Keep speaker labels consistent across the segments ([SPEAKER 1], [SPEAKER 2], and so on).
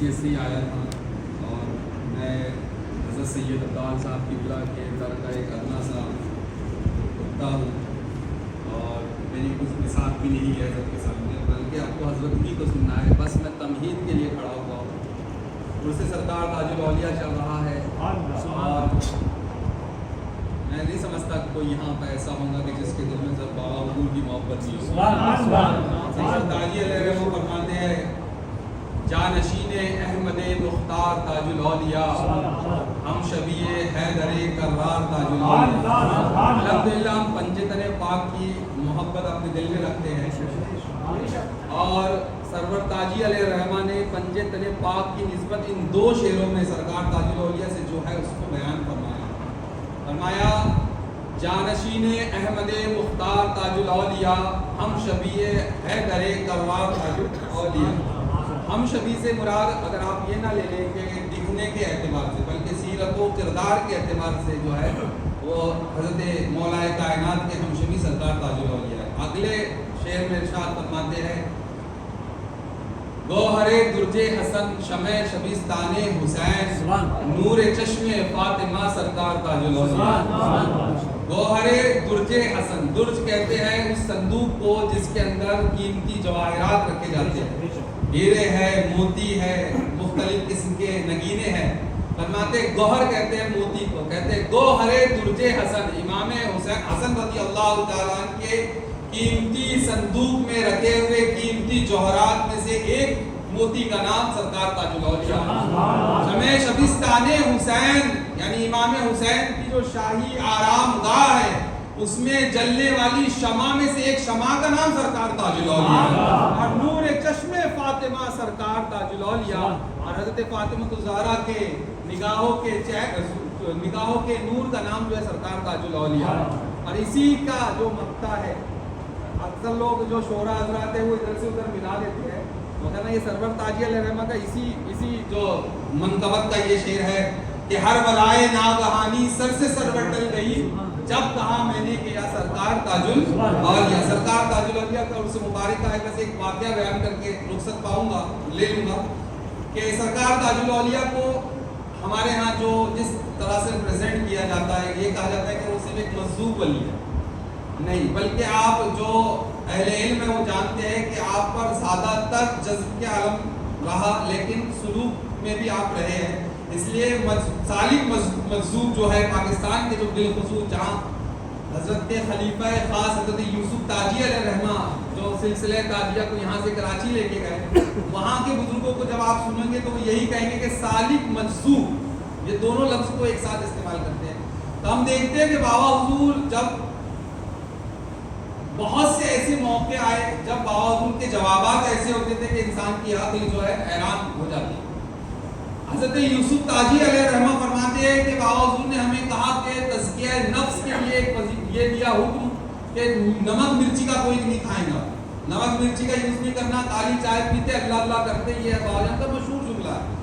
[SPEAKER 1] مسجد سے ہی آیا تھا اور میں حضرت سید عبدال صاحب کی بلا کے در کا ایک ادنا سا کتا ہوں اور میری کچھ مثال بھی نہیں ہے حضرت کے سامنے، بلکہ آپ کو حضرت ہی کو سننا ہے، بس میں تمہید کے لیے کھڑا ہوا ہوں۔ اس سے سرکار تاج الاولیاء چل رہا ہے اور میں نہیں سمجھتا کہ کوئی یہاں پہ ایسا ہوگا کہ جس کے دل میں جب بابا حضور کی محبت نہیں ہو۔ سید تاجی علیہ رحمہ فرماتے ہیں جانشین احمد مختار تاج الاولیاء، ہم شبیہ حیدر کرار تاج الاولیاء۔ الحمدللہ ہم پنجتن پاک کی محبت اپنے دل میں رکھتے ہیں اور سرور تاجی علیہ رحمہ نے پنجتن پاک کی نسبت ان دو شعروں میں سرکار تاج الاولیاء سے جو ہے اس کو بیان فرمایا جانشین احمد مختار تاج الاولیاء، ہم شبیہ حیدر کرار تاج الاولیاء۔ ہم شبیہ سے مراد اگر آپ یہ نہ لے لیں کہ دکھنے کے اعتبار سے، بلکہ سیرت و کردار کے اعتبار سے جو ہے وہ حضرت مولا کائنات کے ہم شبیہ سرکار تاج الاولیاء ہے۔ اگلے شعر میں ارشاد فرماتے ہیں گوہر درج حسن شمع شبیستان حسین، نور چشم فاطمہ سرکار تاج الاولیاء۔ گوہر درج حسن، درج کہتے ہیں اس صندوق کو جس کے اندر قیمتی جواہرات رکھے جاتے ہیں، ہیرے ہے، موتی ہے، مختلف قسم کے نگینے ہیں۔ فرماتے گوہر کہتے ہیں موتی کو، کہتے ہیں گوہر درج حسن، امام حسین حسن رضی اللہ تعالیٰ عنہ کے قیمتی صندوق میں رکھے ہوئے قیمتی جوہرات میں سے ایک موتی کا نام سرکار تاج الاولیاء۔ شمع شبیستان حسین یعنی امام حسین کی جو شاہی آرام گاہ ہے اس میں جلنے والی شمع میں سے ایک شمع کا نام سرکار تاج الاولیاء اور نور چشم فاطمہ سرکار تاج الاولیاء اور حضرت فاطمہ الزہرا کے نگاہوں کے نور کا نام جو ہے سرکار تاج الاولیاء۔ اور اسی کا جو مقطع ہے، اکثر لوگ جو شعراء حضرات ہیں وہ ادھر سے ادھر ملا دیتے ہیں، مگر یہ سرور تاجی علیہ رحمہ کا اسی جو منقبت کا یہ شعر ہے کہ ہر بلائے ناگہانی سر سے سرور ٹل گئی جب کہا میں نے کہ یا سرکار تاج الاولیاء۔ سرکار تاج الاولیاء کا عرص مبارک کا ہے، بس ایک واقعہ بیان کر کے رخصت پاؤں گا لے لوں گا کہ سرکار تاج الاولیاء کو ہمارے ہاں جو جس طرح سے پریزنٹ کیا جاتا ہے یہ کہا جاتا ہے کہ وہ صرف ایک مجذوب ولی ہے، نہیں بلکہ آپ جو اہل علم ہے وہ جانتے ہیں کہ آپ پر زیادہ تر جذب کے عالم رہا لیکن سلوک میں بھی آپ رہے ہیں، اس لیے سالک مجذوب جو ہے پاکستان کے جو بالخصوص جہاں حضرت کے خلیفہ خاص حضرت یوسف تاجی علیہ رحمہ جو سلسلہ تاجیہ کو یہاں سے کراچی لے کے گئے، وہاں کے بزرگوں کو جب آپ سنیں گے تو وہ یہی کہیں گے کہ سالک مجذوب، یہ دونوں لفظ کو ایک ساتھ استعمال کرتے ہیں۔ تو ہم دیکھتے ہیں کہ بابا حضور جب بہت سے ایسے موقع آئے جب بابا حضور کے جوابات ایسے ہوتے تھے کہ انسان کی عقل جو ہے حیران ہو جاتی ہے۔ حضرت یوسف تاجی علیہ رحمہ فرماتے ہیں کہ بابا حضور نے ہمیں کہا کہ تزکیہ نفس کے لیے یہ دیا حکم کہ نمک مرچی کا کوئی نہیں کھائے گا، نمک مرچی کا یوز نہیں کرنا، کالی چائے پیتے اللہ اللہ کرتے، یہ بابا جان کا مشہور جملہ ہے۔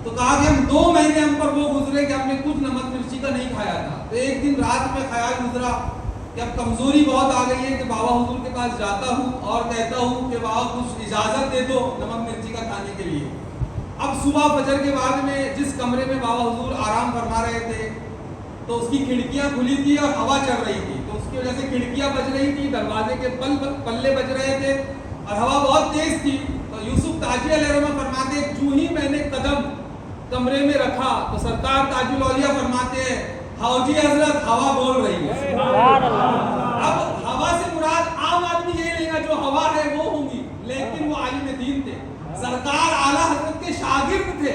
[SPEAKER 1] تو کہا کہ ہم 2 مہینے ہم پر وہ گزرے کہ ہم نے کچھ نمک مرچی کا نہیں کھایا تھا۔ تو ایک دن رات میں خیال گزرا کہ اب کمزوری بہت آ گئی ہے کہ بابا حضور کے پاس جاتا ہوں اور کہتا ہوں کہ بابا کچھ اجازت دے دو نمک مرچی کا کھانے کے لیے۔ اب صبح فجر کے بعد میں جس کمرے میں بابا حضور آرام فرما رہے تھے تو اس کی کھڑکیاں کھلی تھی اور ہوا چل رہی تھی، تو اس کی وجہ سے کھڑکیاں بج رہی تھی، دروازے کے پلے بج رہے تھے اور ہوا بہت تیز تھی۔ تو یوسف تاجی علیہ رحمہ فرماتے جو ہی میں نے قدم کمرے میں رکھا تو سرکار تاج الاولیاء فرماتے ہیں حاجی حضرت ہوا بول رہی ہے۔ اب ہوا سے مراد عام آدمی یہ نہیں گا جو ہوا ہے وہ ہوں گی، لیکن وہ عالم دین تھے، سرکار اعلیٰ حضرت کے شاگرد تھے،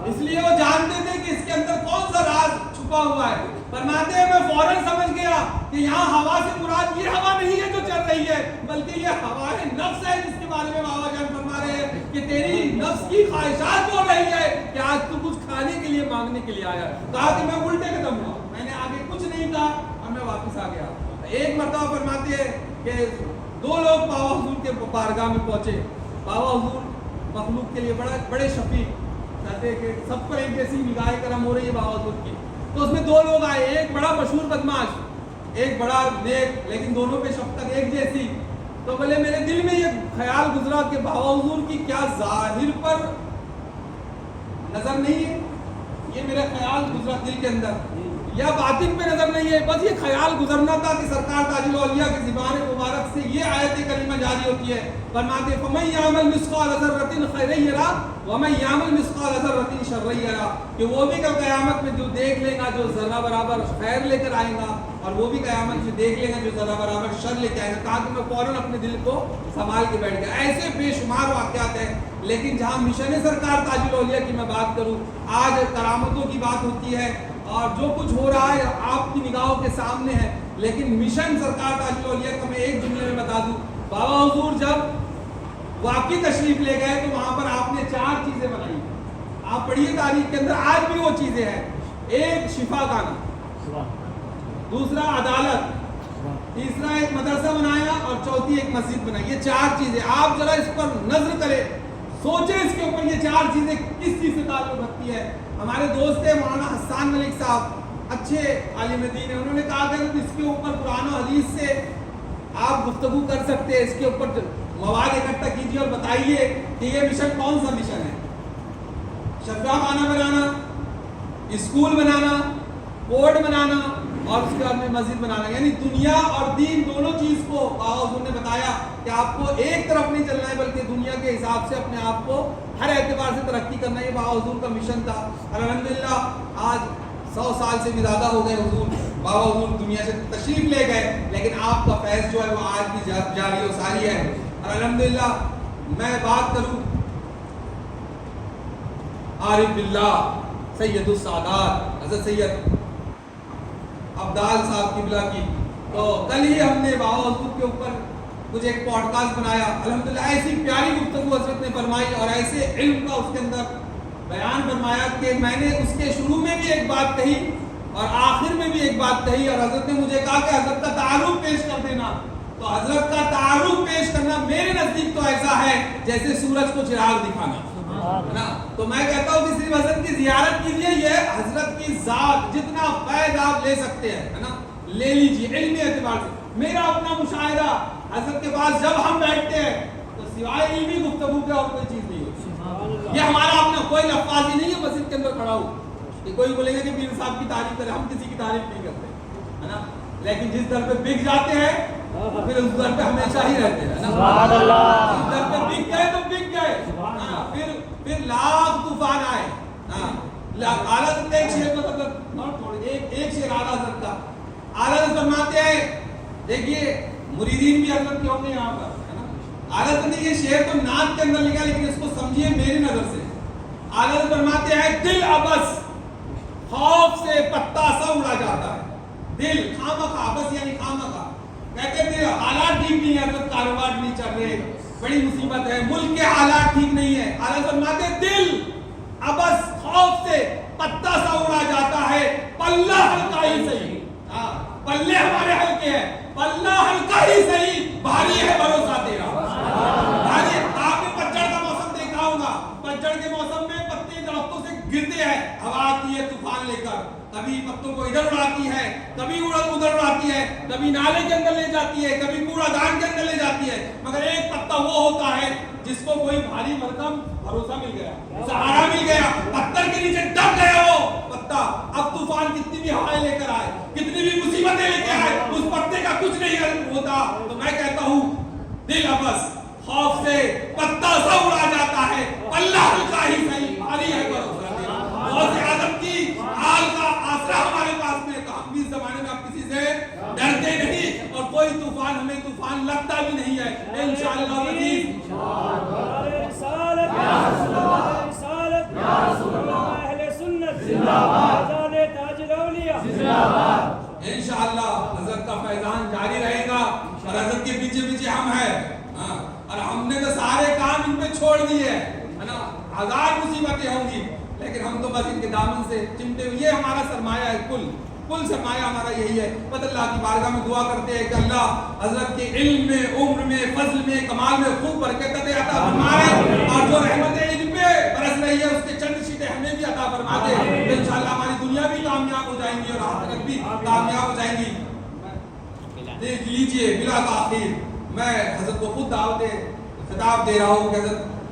[SPEAKER 1] اس لیے وہ جانتے تھے کہ اس کے اندر کون سا راز چھپا ہوا ہے۔ فرماتے ہیں میں فوراً سمجھ گیا کہ یہاں ہوا سے مراد یہ ہوا نہیں ہے جو چل رہی ہے، بلکہ یہ ہوائے نفس ہے جس کے بارے میں بابا جان فرما رہے ہیں کہ تیری نفس کی خواہشات بول رہی ہے کہ آج تو کچھ کھانے کے لیے مانگنے کے لیے آیا۔ کہا کہ میں الٹے قدم ہوا، میں نے آگے کچھ نہیں کہا اور میں واپس آ گیا۔ ایک مرتبہ فرماتے ہیں کہ 2 لوگ بابا حضور کے بارگاہ میں پہنچے، بابا حضور مخلوق کے لیے بڑے شفیق، کہتے ہیں کہ سب پر ایک جیسی نگاہ کرم ہو رہی ہے بابا حضور کی۔ تو اس میں 2 لوگ آئے، ایک بڑا مشہور بدماش، ایک بڑا نیک، لیکن دونوں پہ شفقت ایک جیسی۔ تو بولے میرے دل میں یہ خیال گزرا کہ بابا حضور کی کیا ظاہر پر نظر نہیں ہے، یہ میرا خیال گزرا دل کے اندر، یا باطن پہ نظر نہیں ہے، بس یہ خیال گزرنا تھا کہ سرکار تاج الاولیاء کی زبان مبارک سے یہ آیت کریمہ جاری ہوتی ہے، فرماتے فَمَن يَعْمَلْ مِثْقَالَ ذَرَّةٍ خَيْرًا يَرَهُ وَمَن يَعْمَلْ مِثْقَالَ ذَرَّةٍ شَرًّا يَرَهُ، کہ وہ بھی کل قیامت میں جو دیکھ لے گا جو ذرہ برابر خیر لے کر آئے گا، اور وہ بھی قیامت میں دیکھ لے گا جو ذرہ برابر شر لے کے آئے گا۔ کہا کہ میں فوراً اپنے دل کو سنبھال کے بیٹھ گیا۔ ایسے بے شمار واقعات ہیں، لیکن جہاں مشن سرکار تاج الاولیاء کی میں بات کروں، آج کرامتوں کی بات ہوتی ہے اور جو کچھ ہو رہا ہے آپ کی نگاہوں کے سامنے ہے، لیکن مشن سرکار تاج الاولیاء کا میں ایک جملے میں بتا دوں، بابا حضور جب واقعی تشریف لے گئے تو وہاں پر آپ نے 4 چیزیں بنائی، آپ پڑھیے تاریخ کے اندر آج بھی وہ چیزیں ہیں، ایک شفا خانہ، دوسرا عدالت، تیسرا ایک مدرسہ بنایا اور چوتھی ایک مسجد بنائی۔ یہ 4 چیزیں آپ ذرا اس پر نظر کریں، سوچیں اس کے اوپر یہ 4 چیزیں کس چیز سے تعلق رکھتی ہے۔ ہمارے دوست ہیں مولانا حسان ملک صاحب، اچھے عالم دین ہیں، انہوں نے کہا کہ اس کے اوپر قرآن و حدیث سے آپ گفتگو کر سکتے ہیں، اس کے اوپر مواد اکٹھا کیجیے اور بتائیے کہ یہ مشن کون سا مشن ہے۔ شفا خانہ بنانا، اسکول بنانا، کورٹ بنانا اور اس کے بعد میں مسجد بنانا، یعنی دنیا اور دین دونوں چیز کو بابا حضور نے بتایا کہ آپ کو ایک طرف نہیں چلنا ہے بلکہ دنیا کے حساب سے اپنے آپ کو ہر اعتبار سے ترقی کرنا، یہ بابا حضور کا مشن تھا۔ الحمدللہ آج 100 سال سے بھی زیادہ ہو گئے حضور، بابا حضور دنیا سے تشریف لے گئے، لیکن آپ کا فیض جو ہے وہ آج بھی جاری و ساری ہے۔ اور الحمدللہ میں بات کروں عارف باللہ سید السادات حضرت سید عبدال صاحب قبلہ کی، تو کل ہی ہم نے بابا حضور کے اوپر کچھ ایک پوڈ کاسٹ بنایا، الحمدللہ ایسی پیاری گفتگو حضرت نے فرمائی اور ایسے علم کا اس کے اندر بیان فرمایا کہ میں نے اس کے شروع میں بھی ایک بات کہی اور آخر میں بھی ایک بات کہی، اور حضرت نے مجھے کہا کہ حضرت کا تعارف پیش کر دینا، تو حضرت کا تعارف پیش کرنا میرے نزدیک تو ایسا ہے جیسے سورج کو چراغ دکھانا ہے نا۔ تو میں کہتا ہوں کہ صرف حضرت کی زیارت کیجئے، یہ حضرت کی ذات جتنا فیض آپ لے سکتے ہیں ہے نا لے لیجئے علمی اعتبار سے۔ میرا اپنا مشاہدہ حضرت کے پاس جب ہم بیٹھتے ہیں تو سوائے علمی گفتگو کے اور کوئی چیز نہیں ہوتی، یہ ہمارا اپنا کوئی لفظ ہی نہیں ہے مسجد کے اندر کھڑا ہو کہ کوئی بولے گا کہ پیر صاحب کی تعریف کرے، ہم کسی کی تعریف نہیں کرتے ہے نا، لیکن جس در پہ بک جاتے ہیں پھر اس در پہ ہمیشہ ہی رہتے ہیں نا، جس در پہ بک گئے تو بک گئے، پھر لاکھ طوفان آئے۔ اعلیٰ حضرت ایک شعر مطلب ایک شعر اعلیٰ حضرت کا، اعلیٰ حضرت فرماتے ہیں، دیکھیے مریدین بھی حضرت کے ہوں گے یہاں پر ہے نا، اعلیٰ حضرت نے یہ شعر تو نعت کے اندر لکھا لیکن اس کو سمجھیے میری نظر سے۔ اعلیٰ حضرت فرماتے ہیں دل ابس خوف سے پتا سا اڑا جاتا ہے، دل خامخواہ، ابس یعنی خامخواہ، کہتے ہیں حالات ٹھیک نہیں ہے حضرت، کاروبار نہیں چل رہے، بڑی مصیبت ہے، ملک کے حالات ٹھیک نہیں ہے، اعلیٰ حضرت فرماتے ہیں دل ابس خوف سے پتا سا اڑا جاتا ہے، پلہ ہلکا ہی صحیح، پلے ہمارے ہلکے ہیں، پلہ ہلکا ہی صحیح، بھاری ہے بھروسہ تیرا۔ بھاری آپ نے پتجھڑ کا موسم دیکھا ہوگا، پتجھڑ کے موسم میں پتے درختوں سے گرتے ہیں، ہوا آتی ہے طوفان لے کر، کبھی پتوں کو ادھر اڑاتی ہے، کبھی ادھر اڑاتی ہے، کبھی نالے کے اندر لے جاتی ہے، کبھی کوڑا دان کے اندر لے جاتی ہے، مگر ایک پتا وہ ہوتا ہے جس کو کوئی بھاری بھرکم بھروسہ مل گیا، سہارا مل گیا، پتھر کے نیچے دب گیا وہ پتا، اب طوفان کتنی بھی ہوائیں لے کر آئے، کتنی بھی مصیبتیں لے کے آئے، اس پتے کا کچھ نہیں ہوتا۔ تو میں کہتا ہوں دل ابس خوف سے پتا سا اڑا جاتا ہے، پلہ ہلکا ہی صحیح، بھاری ہے بھروسہ تیرا۔ بہت سے آدم کی حال کا آسرا ہمارے پاس میں، تو ہم بھی اس زمانے میں اب کسی سے ڈرتے نہیں اور کوئی طوفان ہمیں طوفان لگتا بھی نہیں ہے انشاءاللہ عزیز۔ انشاءاللہ حضرت کا فیضان جاری رہے گا اور حضرت کے پیچھے پیچھے ہم ہیں، اور ہم نے تو سارے کام ان پہ چھوڑ دیے ہے نا، ہزار مصیبتیں ہوں گی لیکن ہم تو بس ان کے دامن سے چمٹے ہوئے، یہ ہمارا سرمایہ ہے، کل سرمایہ ہمارا یہی ہے۔ بس اللہ کی بارگاہ میں دعا کرتے ہیں کہ اللہ حضرت کے علم میں، عمر میں، فضل میں، کمال میں خوب برکت عطا فرمائے، اور جو رحمتیں ان پہ برس رہی ہے اس کے چند شیٹیں ہمیں بھی عطا فرما دے، انشاءاللہ ہماری دنیا بھی کامیاب ہو جائیں گی اور آخرت بھی کامیاب ہو جائیں گی۔ دیکھ لیجئے بلا تاخیر میں حضرت کو خود دعوت خطاب دے رہا ہوں کہ حضرت